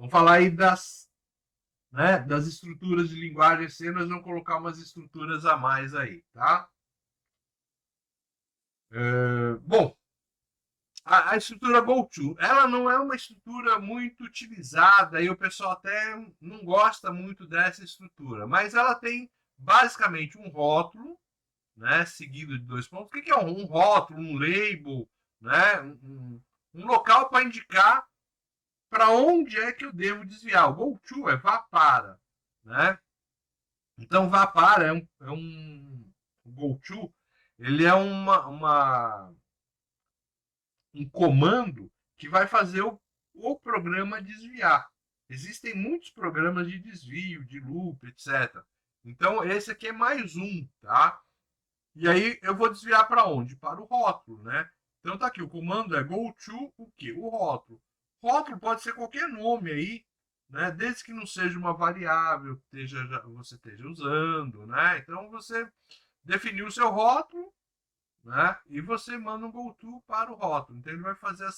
Vamos falar aí das estruturas de linguagem C, nós vamos colocar umas estruturas a mais aí, tá? Bom, a estrutura GoTo, ela não é uma estrutura muito utilizada e o pessoal até não gosta muito dessa estrutura, mas ela tem basicamente um rótulo, né, seguido de dois pontos. O que é um rótulo, um label, né, um local para indicar para onde é que eu devo desviar. O GoTo é vá para, né? Então vá para o GoTo, ele é um comando que vai fazer o programa desviar. Existem muitos programas de desvio, de loop, etc. Então, esse aqui é mais um, tá? E aí eu vou desviar para onde? Para o rótulo, né? Então tá aqui, o comando é go to o quê? O rótulo. Rótulo pode ser qualquer nome aí, né? Desde que não seja uma variável que você esteja usando, né? Então você definiu o seu rótulo, né? E você manda um goto para o rótulo. Então ele vai fazer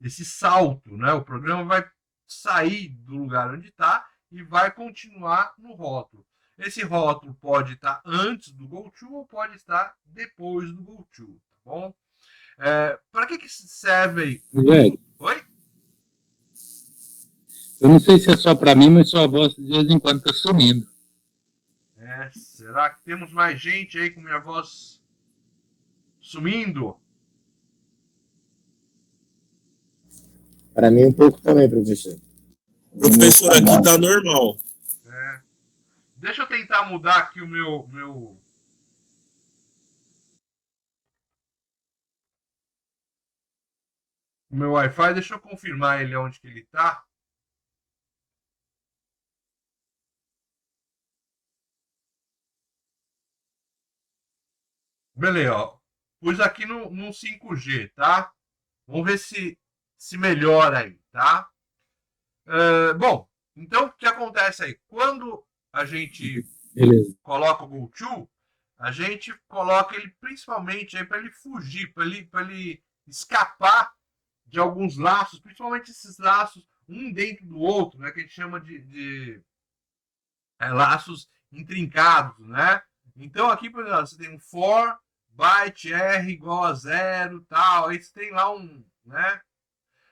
esse salto, né? O programa vai sair do lugar onde está e vai continuar no rótulo. Esse rótulo pode estar antes do GoTo ou pode estar depois do GoTo, tá bom? Para que serve aí? Rogério, Oi? eu não sei se é só para mim, mas sua voz de vez em quando está sumindo. Será que temos mais gente aí com minha voz sumindo? Para mim, um pouco também, professor. Professor, aqui tá normal. É. Deixa eu tentar mudar aqui o meu Wi-Fi. Deixa eu confirmar ele onde que ele está. Beleza, ó. Pus aqui no 5G, tá? Vamos ver se melhora aí, tá? Bom, então o que acontece aí? Quando a gente Beleza. coloca o GoTo, a gente coloca ele principalmente aí para ele fugir, para ele escapar de alguns laços, principalmente esses laços um dentro do outro, né? Que a gente chama de laços intrincados, né? Então aqui, por exemplo, você tem um for byte r igual a zero, tal. Aí você tem lá né?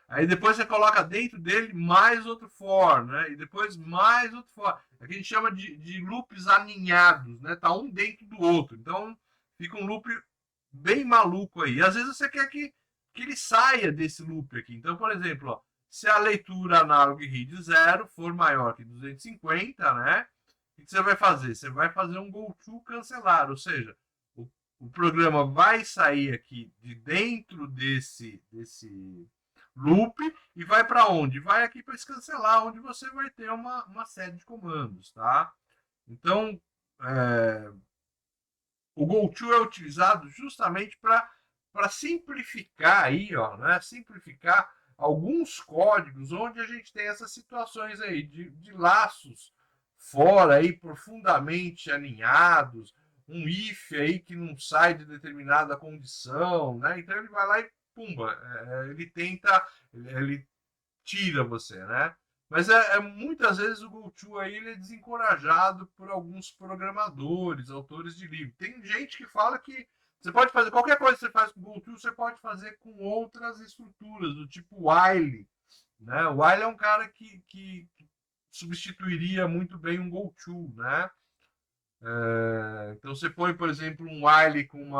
Aí depois você coloca dentro dele mais outro for, né? E depois mais outro for. É que a gente chama de loops aninhados, né? Tá um dentro do outro. Então fica um loop bem maluco aí. E às vezes você quer que ele saia desse loop aqui. Então, por exemplo, ó, se a leitura análoga read 0 for maior que 250, né? O que você vai fazer? Você vai fazer um goto cancelar, ou seja, o programa vai sair aqui de dentro desse loop e vai para onde? Vai aqui para esse cancelar, onde você vai ter uma série de comandos, tá? Então, o GoTo é utilizado justamente para simplificar aí, ó, né? Simplificar alguns códigos onde a gente tem essas situações aí de laços fora aí profundamente alinhados, um if aí que não sai de determinada condição, né? Então ele vai lá e pumba, ele tenta, ele tira você, né? Mas muitas vezes o GoTo aí ele é desencorajado por alguns programadores, autores de livro. Tem gente que fala que você pode fazer qualquer coisa que você faz com o GoTo, você pode fazer com outras estruturas, do tipo while. Né? O while é um cara que substituiria muito bem um GoTo, né? Então você põe, por exemplo, um while com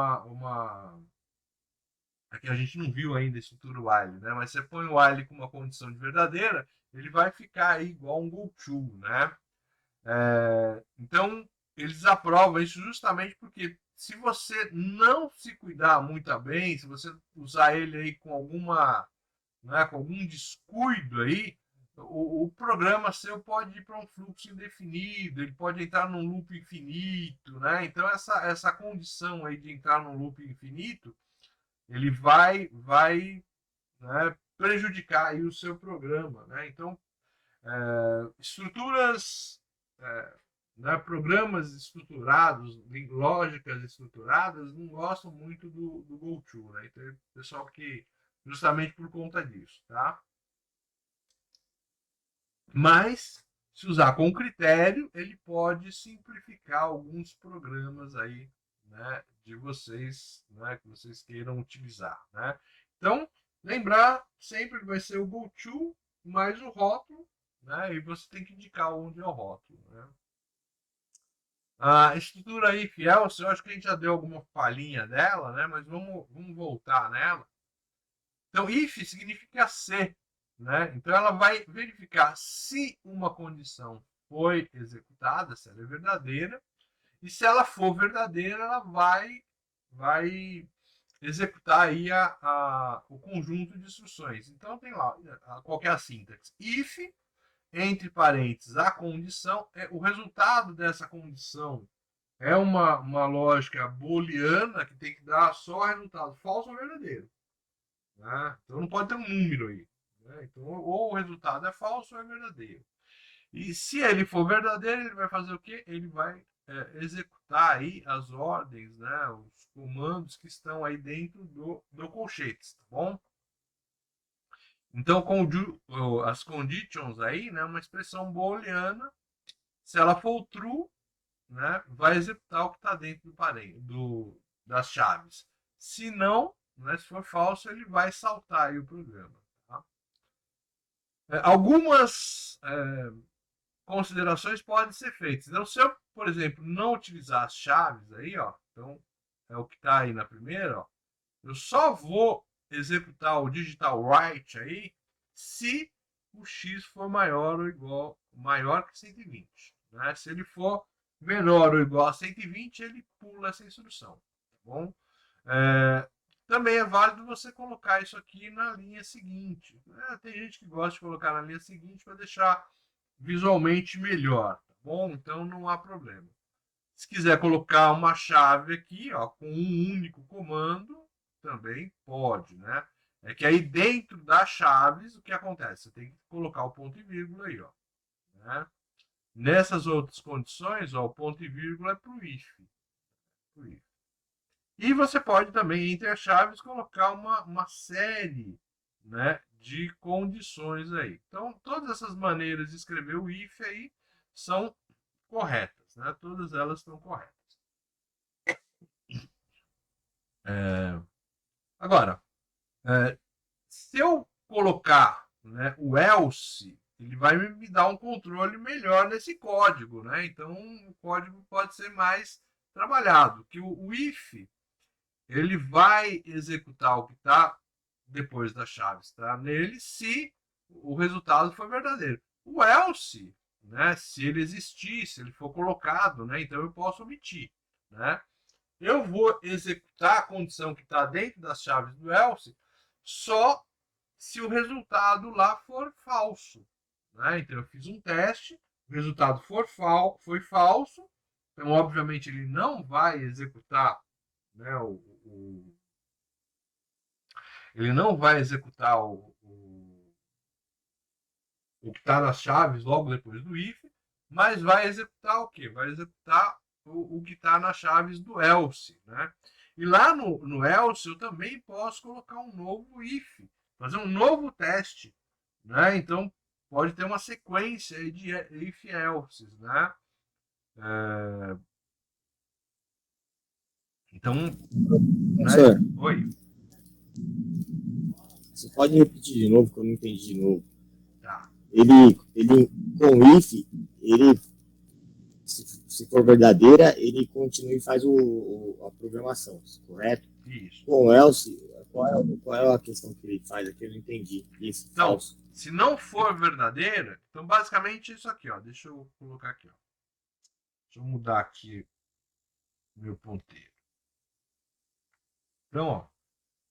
aqui a gente não viu ainda a estrutura while, né? Mas você põe o while com uma condição de verdadeira, ele vai ficar aí igual um GoTo, né? Então, eles aprovam isso justamente porque se você não se cuidar muito bem, se você usar ele aí com né, com algum descuido aí, o programa seu pode ir para um fluxo indefinido, ele pode entrar num loop infinito, né? Então essa condição aí de entrar num loop infinito, ele vai né, prejudicar aí o seu programa, né? Então estruturas, né, programas estruturados, lógicas estruturadas, não gostam muito do GoTo, né? Então, pessoal que justamente por conta disso, tá? Mas, se usar com critério, ele pode simplificar alguns programas aí, né, de vocês, né, que vocês queiram utilizar, né? Então, lembrar sempre que vai ser o GoTo mais o rótulo, né? E você tem que indicar onde é o rótulo, né? A estrutura aí, fiel, eu acho que a gente já deu alguma palhinha dela, né? Mas vamos voltar nela. Então, if significa se, né? Então, ela vai verificar se uma condição foi executada, se ela é verdadeira, e se ela for verdadeira, ela vai executar aí o conjunto de instruções. Então, tem lá qual que é a sintaxe. If, entre parênteses, a condição, o resultado dessa condição é uma lógica booleana que tem que dar só resultado falso ou verdadeiro. Né? Então não pode ter um número aí. Né? Então, ou o resultado é falso ou é verdadeiro. E se ele for verdadeiro, ele vai fazer o quê? Ele vai executar aí as ordens, né? Os comandos que estão aí dentro do colchete, tá bom? Então, as conditions aí, né? Uma expressão booleana. Se ela for true, né? Vai executar o que está dentro das chaves. Se não, né, se for falso, ele vai saltar aí o programa. Tá? Algumas considerações podem ser feitas. Então, se eu, por exemplo, não utilizar as chaves aí, ó, então é o que está aí na primeira, ó, eu só vou executar o digital write aí se o x for maior que 120. Né? Se ele for menor ou igual a 120, ele pula essa instrução. Tá bom? Também é válido você colocar isso aqui na linha seguinte. Tem gente que gosta de colocar na linha seguinte para deixar visualmente melhor, tá bom? Então não há problema. Se quiser colocar uma chave aqui, ó, com um único comando, também pode, né? É que aí dentro das chaves, o que acontece? Você tem que colocar o ponto e vírgula aí, ó. Né? Nessas outras condições, ó, o ponto e vírgula é para o if. E você pode também, entre as chaves, colocar uma série, né, de condições aí. Então, todas essas maneiras de escrever o if aí são corretas, né? Todas elas estão corretas. Agora, se eu colocar, né, o else, ele vai me dar um controle melhor nesse código, né? Então, o código pode ser mais trabalhado. Que o if, ele vai executar o que está depois das chaves, tá? Nele, se o resultado for verdadeiro. O else, né, se ele existir, se ele for colocado, né, então eu posso omitir, né? Eu vou executar a condição que está dentro das chaves do else só se o resultado lá for falso, né? Então eu fiz um teste, o resultado foi falso, então obviamente ele não vai executar, né, ele não vai executar o que está nas chaves logo depois do if, mas vai executar o quê? Vai executar o que está nas chaves do else, né? E lá no else eu também posso colocar um novo if, fazer um novo teste, né? Então pode ter uma sequência aí de if elses, né? Então, Professor, né? Oi, você pode repetir de novo, que eu não entendi de novo. tá. Ele com if, ele, se for verdadeira, ele continua e faz a programação, correto? Isso. Com else, qual é a questão que ele faz aqui? Eu não entendi. Isso, Então, falso. se não for verdadeira, então basicamente isso aqui, ó. Deixa eu colocar aqui, ó. Deixa eu mudar aqui meu ponteiro. Então, ó,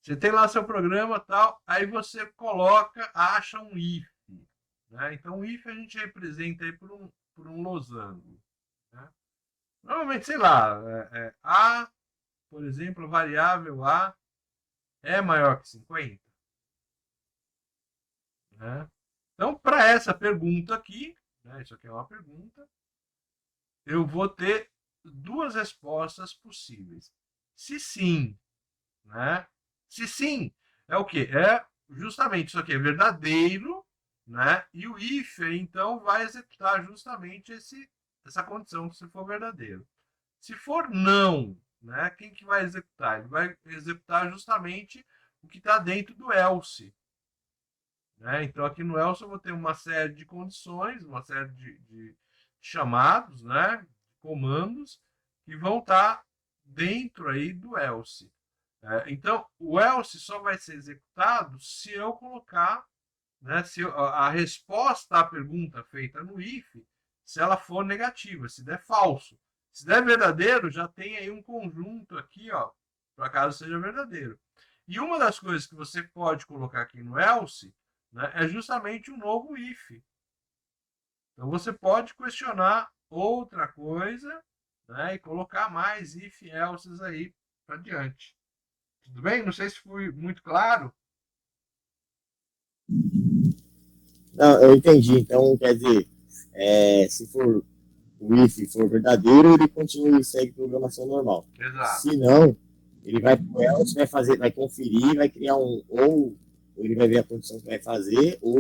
você tem lá seu programa tal, aí você acha um if. Né? Então, o if a gente representa aí por um losango. Né? Normalmente, sei lá, A, por exemplo, a variável A é maior que 50. Né? Então, para essa pergunta aqui, né, isso aqui é uma pergunta, eu vou ter duas respostas possíveis. Se sim, né? Se sim, é o quê? É justamente isso aqui é verdadeiro, né? E o if, então, vai executar justamente essa condição, se for verdadeiro. Se for não, né? Quem que vai executar? Ele vai executar justamente o que está dentro do else. Né? Então, aqui no else eu vou ter uma série de condições, uma série de chamados, né? Comandos, que vão estar dentro aí do else. Então, o else só vai ser executado se eu colocar, né, se a resposta à pergunta feita no if, se ela for negativa, se der falso. Se der verdadeiro, já tem aí um conjunto aqui, ó, para caso seja verdadeiro. E uma das coisas que você pode colocar aqui no else, né, é justamente um novo if. Então você pode questionar outra coisa, né, e colocar mais if elses aí para diante. Tudo bem? Não sei se foi muito claro. Não, eu entendi. Então, quer dizer, se for o if for verdadeiro, ele continua e segue programação normal. Exato. Se não, ele vai pro else, vai conferir, vai criar ou ele vai ver a condição que vai fazer, ou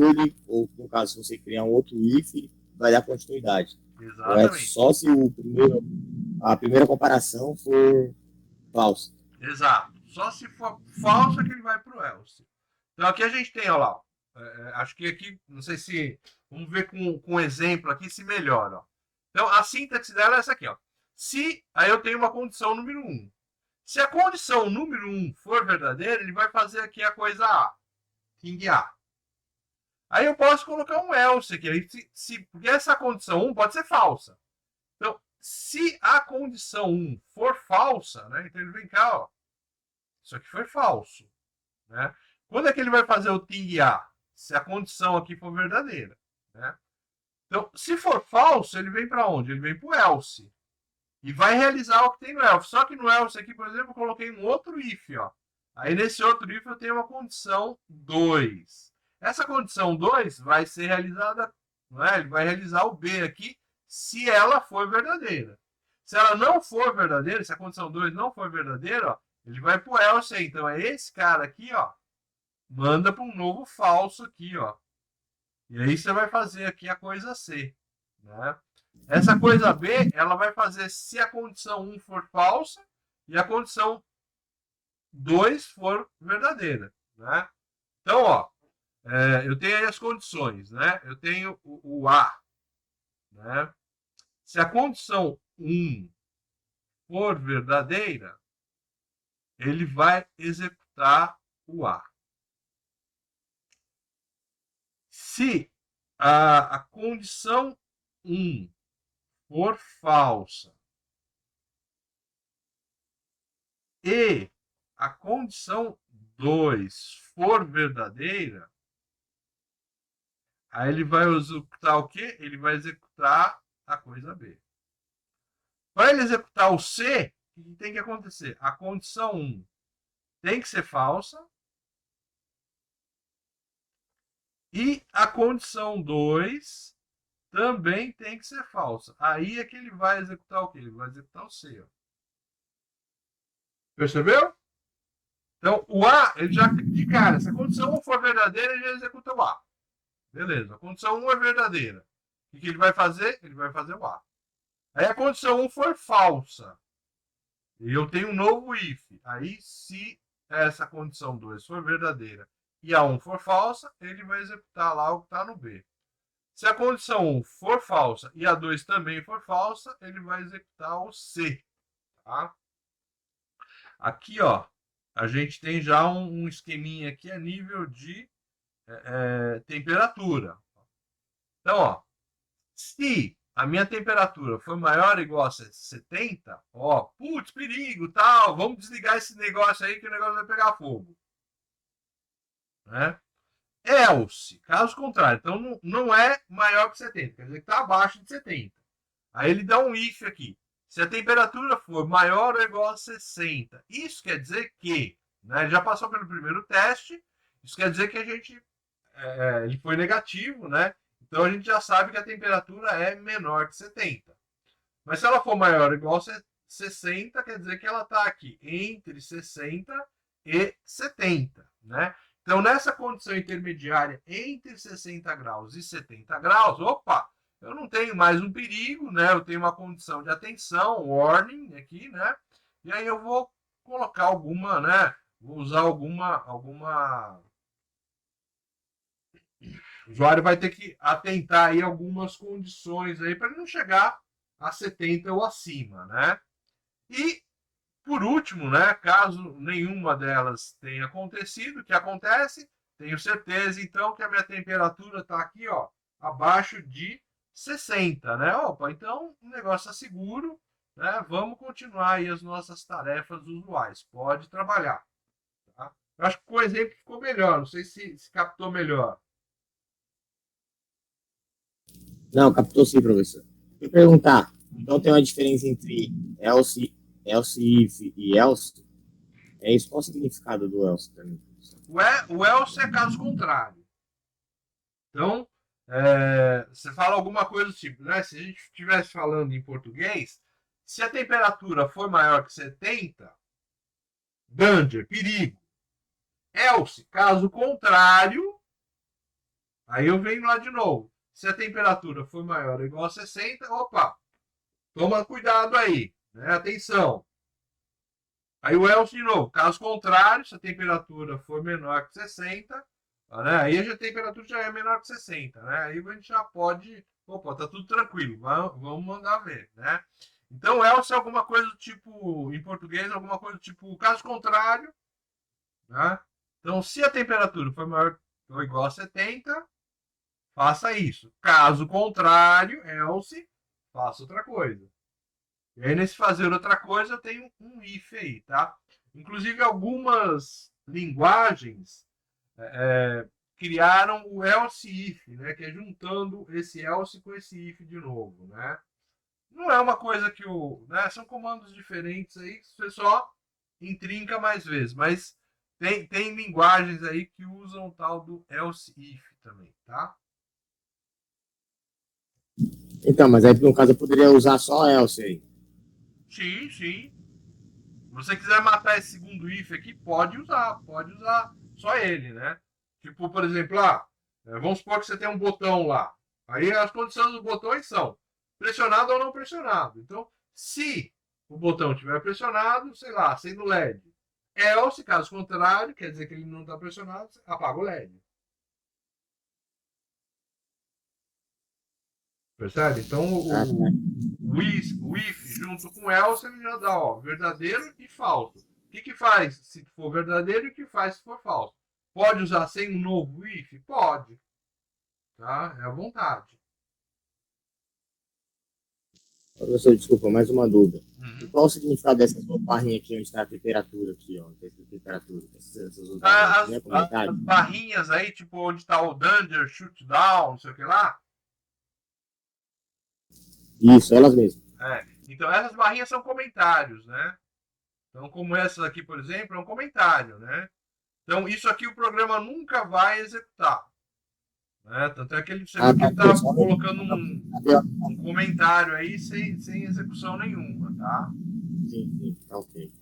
no caso, se você criar um outro if, vai dar continuidade. Exatamente. Só se a primeira comparação for falsa. Exato. Só se for falsa que ele vai para o else. Então aqui a gente tem, olha lá. Acho que aqui, não sei se. Vamos ver com um exemplo aqui se melhora. Ó. Então a síntese dela é essa aqui. Ó. Se aí eu tenho uma condição número 1. Se a condição número 1 for verdadeira, ele vai fazer aqui a coisa A. King A. Aí eu posso colocar um else aqui. Porque essa condição 1 pode ser falsa. Então, se a condição 1 for falsa, né? Então ele vem cá, ó. Isso aqui foi falso. Né? Quando é que ele vai fazer o ting A? Se a condição aqui for verdadeira. Né? Então, se for falso, ele vem para onde? Ele vem para o else. E vai realizar o que tem no else. Só que no else aqui, por exemplo, eu coloquei um outro if. Ó. Aí nesse outro if eu tenho uma condição 2. Essa condição 2 vai ser realizada, né? Ele vai realizar o B aqui, se ela for verdadeira. Se ela não for verdadeira, se a condição 2 não for verdadeira, ó, ele vai para o else. Então é esse cara aqui, ó, manda para um novo falso aqui, ó. E aí você vai fazer aqui a coisa C, né? Essa coisa B, ela vai fazer se a condição 1 for falsa e a condição 2 for verdadeira, né? Então, ó, eu tenho aí as condições, né? Eu tenho o A, né? Se a condição 1 for verdadeira, ele vai executar o A. Se a condição 1 for falsa e a condição 2 for verdadeira, aí ele vai executar o quê? Ele vai executar a coisa B. Para ele executar o C, o que tem que acontecer? A condição 1 tem que ser falsa e a condição 2 também tem que ser falsa. Aí é que ele vai executar o quê? Ele vai executar o C. Ó. Percebeu? Então, o A, ele já, de cara, se a condição 1 for verdadeira, ele já executa o A. Beleza, a condição 1 é verdadeira. O que ele vai fazer? Ele vai fazer o A. Aí a condição 1 for falsa. E eu tenho um novo if. Aí, se essa condição 2 for verdadeira e a 1 for falsa, ele vai executar lá o que está no B. Se a condição 1 for falsa e a 2 também for falsa, ele vai executar o C. Tá? Aqui, ó, a gente tem já um esqueminha aqui a nível de temperatura. Então, ó, se a minha temperatura for maior ou igual a 70, ó, putz, perigo, tal, vamos desligar esse negócio aí que o negócio vai pegar fogo. Né? Else, caso contrário, então não é maior que 70, quer dizer que está abaixo de 70. Aí ele dá um if aqui. Se a temperatura for maior ou igual a 60, isso quer dizer que, né, já passou pelo primeiro teste, isso quer dizer que a gente, ele foi negativo, né? Então a gente já sabe que a temperatura é menor que 70. Mas se ela for maior ou igual a 60, quer dizer que ela está aqui entre 60 e 70, né? Então, nessa condição intermediária entre 60 graus e 70 graus, opa, eu não tenho mais um perigo, né? Eu tenho uma condição de atenção, warning aqui, né? E aí eu vou colocar alguma, né? Vou usar alguma. O usuário vai ter que atentar aí algumas condições aí para ele não chegar a 70 ou acima, né? E por último, né, caso nenhuma delas tenha acontecido, o que acontece? Tenho certeza, então, que a minha temperatura está aqui, ó, abaixo de 60, né? Opa, então o negócio é seguro, né? Vamos continuar aí as nossas tarefas usuais. Pode trabalhar. Tá? Eu acho que com o exemplo ficou melhor, não sei se captou melhor. Não, captou sim, professor. Vou perguntar, então tem uma diferença entre else if e else? É isso? Qual o significado do else também? O else é caso contrário. Então, você fala alguma coisa do tipo, né? Se a gente estivesse falando em português, se a temperatura for maior que 70, danger, perigo. Else, caso contrário, aí eu venho lá de novo. Se a temperatura for maior ou igual a 60, opa, toma cuidado aí, né? Atenção. Aí o else de novo, caso contrário, se a temperatura for menor que 60, né? Aí a temperatura já é menor que 60, né? Aí a gente já pode, opa, tá tudo tranquilo, vamos mandar ver, né? Então else é alguma coisa do tipo, em português, alguma coisa do tipo, caso contrário, né? Então se a temperatura for maior ou igual a 70, faça isso. Caso contrário, else, faça outra coisa. E aí, nesse fazer outra coisa, eu tenho um if aí, tá? Inclusive, algumas linguagens criaram o else if, né? Que é juntando esse else com esse if de novo, né? Não é uma coisa que o... Né? São comandos diferentes aí, que você só intrinca mais vezes. Mas tem linguagens aí que usam o tal do else if também, tá? Então, mas aí no caso eu poderia usar só else aí. Sim, sim. Se você quiser matar esse segundo if aqui, pode usar só ele, né? Tipo, por exemplo, vamos supor que você tem um botão lá. Aí as condições dos botões são pressionado ou não pressionado. Então, se o botão estiver pressionado, sei lá, sendo LED. Else, caso contrário, quer dizer que ele não está pressionado, apaga o LED. Percebe? Então, o if junto com else, ele já dá, ó, verdadeiro e falso. O que faz se for verdadeiro e o que faz se for falso? Pode usar sem um novo if? Pode. Tá? É à vontade. Professor, desculpa, mais uma dúvida. Uhum. Qual o significado dessa barrinha aqui onde está a temperatura aqui, ó? Temperatura. As barrinhas aí, tipo onde está o danger, shoot down, não sei o que lá. Isso, elas mesmas. Então essas barrinhas são comentários, né? Então, como essa aqui, por exemplo, é um comentário, né? Então, isso aqui o programa nunca vai executar. Né? Tanto é que ele está colocando um comentário aí sem execução nenhuma, tá? Sim, tá ok.